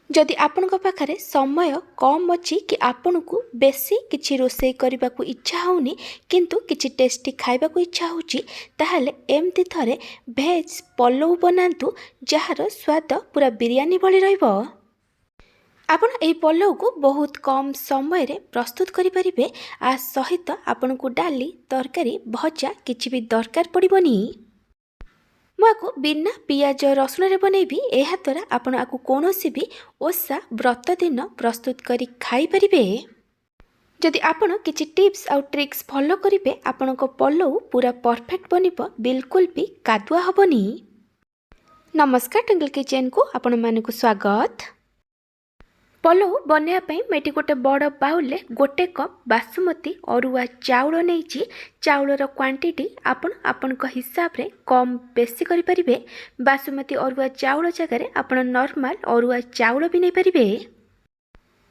जदि आपणक पाखरे समय कम अच्छी कि आपन को बेसी किछि रोषेई करने को इच्छा होनी किंतु किछि टेस्टी खाइबा को इच्छा होची ताहले एमती थरे भेज पलौ बनातु जार स्वाद पूरा बिरयानी भली रहिबो। आपण एही पलौ को बहुत कम समय रे प्रस्तुत करि परिबे। आ सहित आपन को डाली तरकारी भजा किछि भी दरकार पड़िबनी। मुझे बिना पियाज रसुण रे बनैबी। एहा द्वारा आपण आकु कोनोसी भी ओषा व्रत दिन प्रस्तुत करी खाई परिबे। जदि आपण किछि टिप्स आउ ट्रिक्स फॉलो करिवे आपणक पलौ पूरा परफेक्ट बनिबो, बिल्कुल भी कादुआ हबनी। नमस्कार, ट्विंकल किचन को आपण मानकु स्वागत। पलौ बनैया मैं गोटे बड़ बाउल गोटे कप बासुमती अरुआ चाउल नहीं। चाउलर क्वांटिटी आपण हिसाब रे कम बेसी करि परिबे। बासुमती अरुआ चाउल जगह आपण नॉर्मल अरुआ चाउल भी नहीं पारिबे।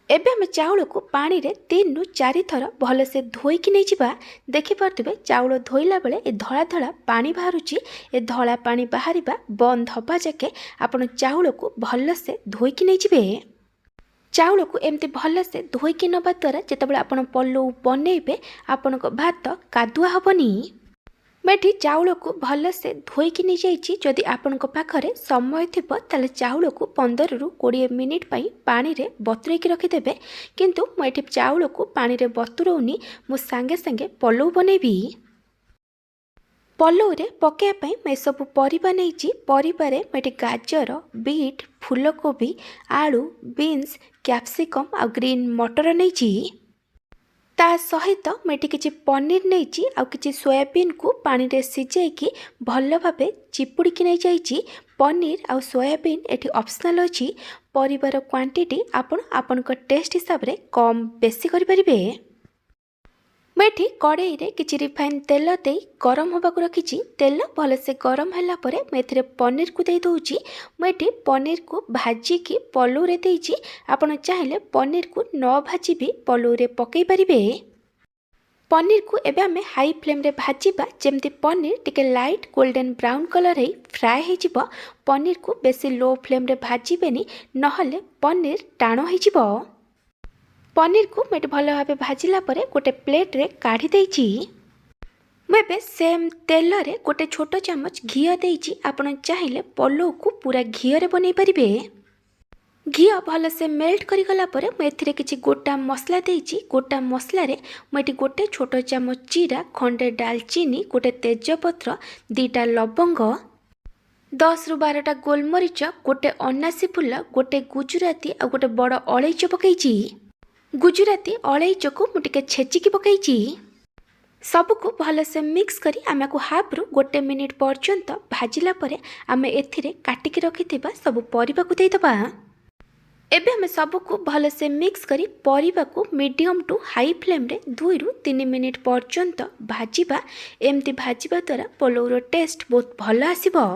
एबे हम चाउल को पानी रे 3 रु 4 थर भल से धोईकी नहीं जिबा। देखि पारथिबे चाउल धोइला बेले ए धळा धळा पानी बाहरुची। ए धळा पानी बाहरिबा बंद हबा जाके आपण चाउल को भल से धोईकी नहीं जिबे। चाउल को एमती भल से धोईकी नबा द्वारा जितेबाला आपण पलौ बनैबे आपण भात कादुआ हबनी। मैं चाउल को भल से धोईकी नहीं जाइछि। जदि आपण पाखरे समय थिबो ताले चाउल को 15 रु 20 मिनिट पई पानी रे बतुरेकी रखिदेबे। किंतु मैं चाउल को पानी रे बतुरौनी, मु संगे संगे पलौ बनैबी। पलौ रे पकेया मैं सब परिबा नहीं। परिबारे मैं गाजर, बीट, फूलकोबी, आलू, बीन्स, कैप्सिकम आ ग्रीन मटर नहीं। ता सहित मैं किछि पनीर नहीं आ किछि सोयाबीन को पानी रे सिझाइकी भल भाबे चिपुड़िकी नहीं जाइछि। पनीर आ सोयाबीन एठी ऑप्शनल अछि। परिबार क्वांटिटी आपण टेस्ट हिसाब रे कम बेसी करि परिबे। मैं कड़ाई रे किछि रिफाइन तेल दे गरम होबा को रखिछि। तेल भल से गरम हैला परे मैं एथिरे पनीर को दे दोउछि। मैं पनीर को भाजी की पलौ रे देइछि। आपण चाहिले पनीर को न भाजी भी पलौ रे पकई परिबे। पनीर को एबे हमें हाई फ्लेम रे भाजीबा जेमती पनीर टिके लाइट गोल्डन ब्राउन कलर हे फ्राए हे जिवो। पनीर को बेसी लो फ्लेम रे भाजीबेनी, नहले पनीर टाणो हे जिवो। पनीर को मैं भल भाव भाजिला परे गोटे प्लेट रे काढ़ी देइछि। मैं सेम तेल रे गोटे छोट चामच घी देइछि। आपण चाहिले पलौ को पूरा घी रे बनै परिबे। घी भल से मेल्ट करी गला परे मैं एथिरे किछि गोटा मसला देइछि। गोटा मसला रे मैं गोटे छोट चामच जीरा, खंडे दालचीनी, गोटे तेजपत्र, 2टा लवंग, 10 रु 12टा गोलमरीच, गोटे अनासी फूल, गोटे गुजराती आ गोटे बड़ अलैच पकईछि। गुजराती अलैच को मुझे छेचिकी पकईछि। सबको भल से मिक्स करी आमे को हाफ रु 1 मिनिट पर्यंत भाजिला परे आमे एथिरे काटिकी रखिथिबा सब परिबा को देइतबा। एबे हमें सबको भल से मिक्स करी परिबा को मीडियम टू हाई फ्लेम रे 2 रु 3 मिनिट पर्यंत भाजिबा। एमती भाजिबा द्वारा पलौर टेस्ट बहुत भल आसीबो।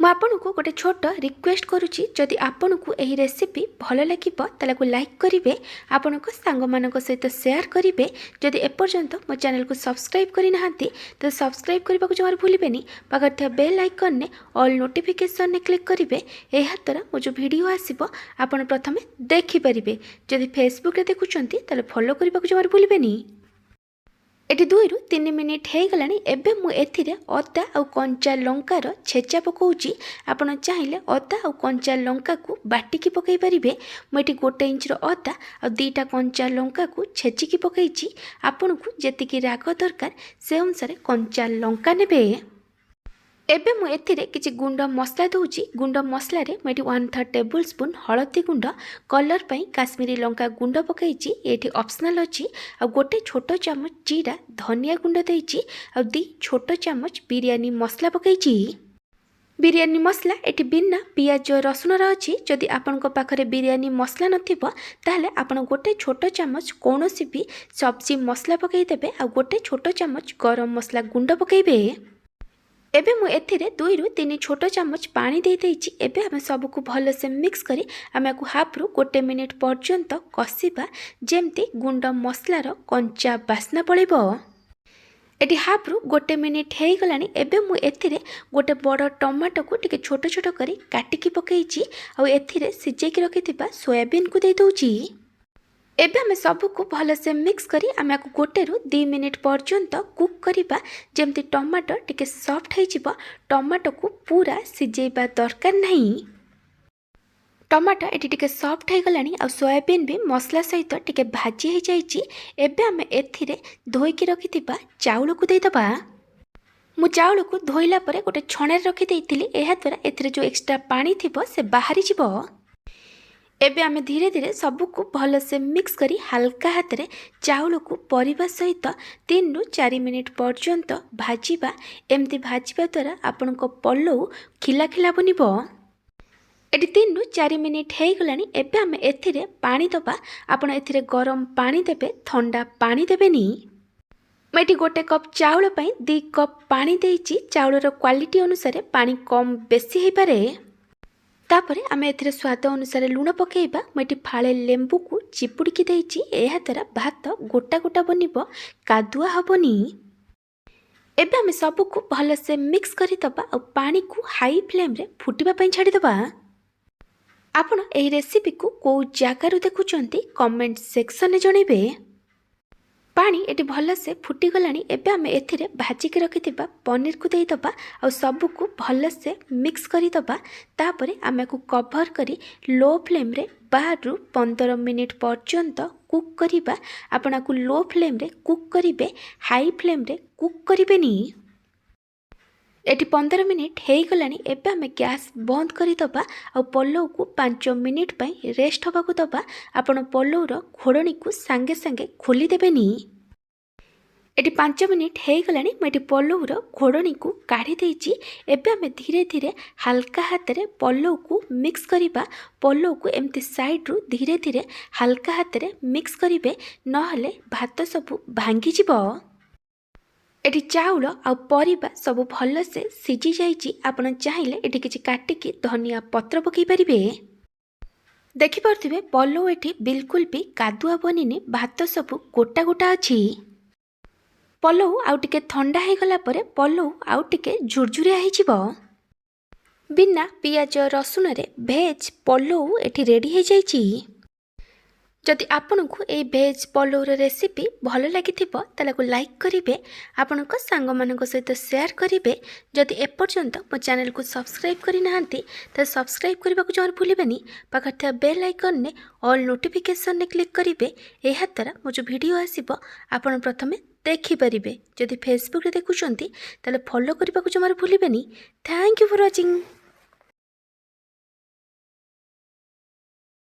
मैं आपन को गोटे छोट रिक्वेस्ट करुच्ची, जदि आपन को यही रेसिपी भल लगे ताला को लाइक करेंगे, आपण सांग मानक सहित शेयर करेंगे। जदि एपर्यंत मो चैनल को सब्सक्राइब करना तो सब्सक्राइब करने को जमार भूलें। पाखर बेल आइकन ने ऑल नोटिफिकेशन ने क्लिक करेंगे। यह द्वारा मो जो वीडियो आसीबो आपण प्रथमे देखिपारे। जदि फेसबुक रे देखुचंती ताले फॉलो करने को जमार भूलें। एटी 2 रु 3 मिनिट हो गलानी। एबे मु एथिरे अदा और कंचा लंकार छेचा पकाउची। आपण चाहिले अदा और कंचा लंका को बाटिकी पकई परिबे। मुझे 1 इंच अदा और 2टा कंचा लंका को छेचिकी पकईची। आपण को जेतिकी राग दरकार से अनुसार कंचा लंका नेबे। एबे मु एथिरे किछि गुंड मसला दउची। गुंड मसला रे मैं 1/3 टेबल स्पून हळदी गुंड, कलर पई काश्मीरी लंका गुंड पकईची। एठी ऑप्शनल अछि। आ गोटे छोट चामच जीरा धनिया गुंड देइची। आ 2 छोट चामच बिरयानी मसला पकईची। बिरयानी मसला एठी बिना पियाज रसुण अच्छी। जदि आपनक पाखरे बिरयानी मसला नथिबो ताहले आपण गोटे छोट चामच कोनोसी भी सब्जी मसला पकई देबे। आ गोटे छोट चामच गरम मसला गुंड पकईबे। एबे मु एथिरे 2 रु 3 छोट चामच पानी दे देइछि। एबे हम सबको भल से मिक्स करी आमे को हाफ रु 1 मिनिट पर्यंत कसिबा जेमती गुंड मसलार कंचा बास्ना पड़िबो। एटी हाफ्रु 1 मिनिट हो गलानी। एबे मु एथिरे गोटे बड़ टमाटो को टिके छोट छोट करी काटिकी पकईची आउ एथिरे सिजेकी रखिथिबा सोयाबीन को दे दउची। एबे हमें सबको भल से मिक्स करी आमे को 1 रु 2 मिनिट पर्यंत कुक करिबा जेमती टमाटो टिके सॉफ्ट हो जिवो। टमाटो को पूरा सिजेबा दरकार नहीं। टमाटो एटी टिके सॉफ्ट हो गलानी आ सोयाबीन भी मसला सहित टिके भाजी हो जाइची। एबे हमें एथिरे धोईकी रखिथिबा चाउल को देदबा। मु चाउल को धोइला परे गोटे छणे रखि देइथिली। एहा द्वारा एथिरे जो एक्स्ट्रा पानी थिबो से बाहरी जिवो। एबे आमे धीरे धीरे सबको भल से मिक्स करी हल्का हाथ रे चाउल को परिबा सहित 3 रु 4 मिनिट पर्यंत भाजीबा। एमती भाजीबा द्वारा आपन को पल्लौ खिला खिला बनिबो। एटी 3 रु 4 मिनिट हो गलानी। एबे आमे एथिरे पानी दबा। आपन एथिरे गरम पानी देबे, ठंडा पानी देबेनी। मैं ये 1 कप चाउल पाई 2 कप पानी देइची। चाउलर क्वालिटी अनुसार पानी कम बेसी हो पारे। तापरे आमे एथिरे स्वाद अनुसार लूण पकेइबा। मैं ये फाळे लेंबू को चिपुड़िकी देइची। एहा द्वारा भात गोटा गोटा बनिबो, कादुआ हबनी। एबे आमे सबको भल से मिक्स करी दबा और पानी को हाई फ्लेम रे फुटिबा पई छाड़ी दबा। आपण एही रेसिपी को को जागारु देखुचंती कमेंट सेक्शन में जणैबे। पानी एटी भल से फुटी गलानी। एबे आमे एथिरे भाजिके रखिथिबा पनीर को देई दबा और सबको भल से मिक्स करी दबा। तापरे आमे को कवर करी लो फ्लेम रे 12 रु 15 मिनिट पर्यंत कुक करिबा। आपना को लो फ्लेम रे कुक करिबे, हाई फ्लेम रे कुक करिबेनी। एटी 15 मिनिट हो गलानी। एबे आमे गैस बंद करी दबा और पल्लौ को 5 मिनिट पई रेस्ट हबा को दबा। आपण पल्लौर घोड़नी को सांगे सांगे खोली देबेनी। एटी 5 मिनिट हो गलानी। मैं पल्लौर घोड़नी को काढ़ी देइची। एबे आमे धीरे धीरे हल्का हाथ रे पल्लौ को मिक्स करिबा। पल्लौ को एमती साइड रु धीरे धीरे हल्का हाथ रे मिक्स करिबे, नहले भात सब भांगी जिवो। एटी चाउल आ परिबा सब भल से सिझी जाइची। आपण चाहिले एटी किछि काटिकी धनिया पत्र पकई परिबे। देखि परथिबे पल्लौ एटी बिल्कुल भी कादुआ बनिनी, भात सब गोटा गोटा अछि। पल्लौ आउ टिके ठंडा हो गला परे पल्लौ आउ टिके झुरझुरिया हो जिवो। बिना पियाज रसुन रे भेज पल्लौ एटी रेडी हो जाइची। जदि आपन को ए भेज पल्लौर रेसिपी भल लगी ताले को लाइक करिवे, आपन को सांग मानक सहित शेयर करिवे। जदि एपर्यंत मो चैनल को सब्सक्राइब करि नाहंती त सब्सक्राइब करबा को जरूर भूलिबेनी। पाखर थिया बेल आइकन ने ऑल नोटिफिकेशन ने क्लिक करिवे। एहा द्वारा मो जो वीडियो आसीबो आपन प्रथमे देखि परिबे। जदि फेसबुक रे देखुचंती ताले फॉलो करबा को जरूर भूलिबेनी। Thank you for watching.